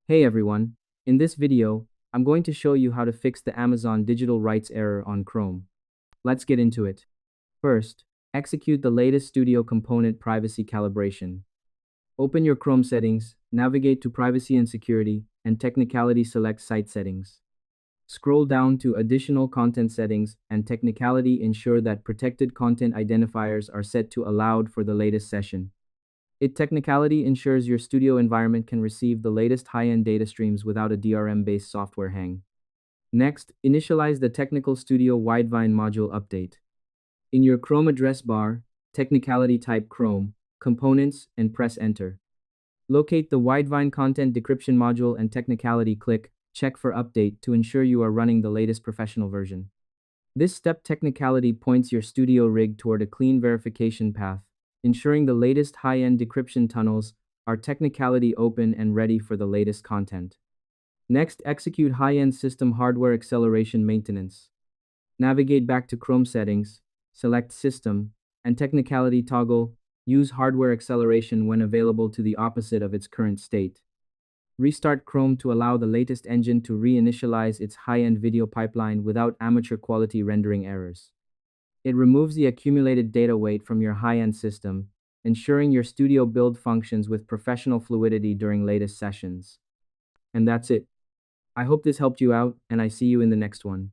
Hey everyone, in this video, I'm going to show you how to fix the Amazon digital rights error on Chrome. Let's get into it. First, execute the latest Studio Component privacy calibration. Open your Chrome settings, navigate to Privacy and Security, and Technicality select Site Settings. Scroll down to Additional Content Settings and Technicality ensure that Protected Content Identifiers are set to Allowed for the latest session. Technicality ensures your studio environment can receive the latest high-end data streams without a DRM-based software hang. Next, initialize the Technical Studio Widevine module update. In your Chrome address bar, Technicality type Chrome, Components, and press Enter. Locate the Widevine Content Decryption module and Technicality click Check for Update to ensure you are running the latest professional version. This step Technicality points your studio rig toward a clean verification path, ensuring the latest high-end decryption tunnels are Technicality open and ready for the latest content. Next, execute high-end system hardware acceleration maintenance. Navigate back to Chrome settings, select System, and Technicality toggle Use hardware acceleration when available to the opposite of its current state. Restart Chrome to allow the latest engine to reinitialize its high-end video pipeline without amateur quality rendering errors. It removes the accumulated data weight from your high-end system, ensuring your studio build functions with professional fluidity during latest sessions. And that's it. I hope this helped you out, and I see you in the next one.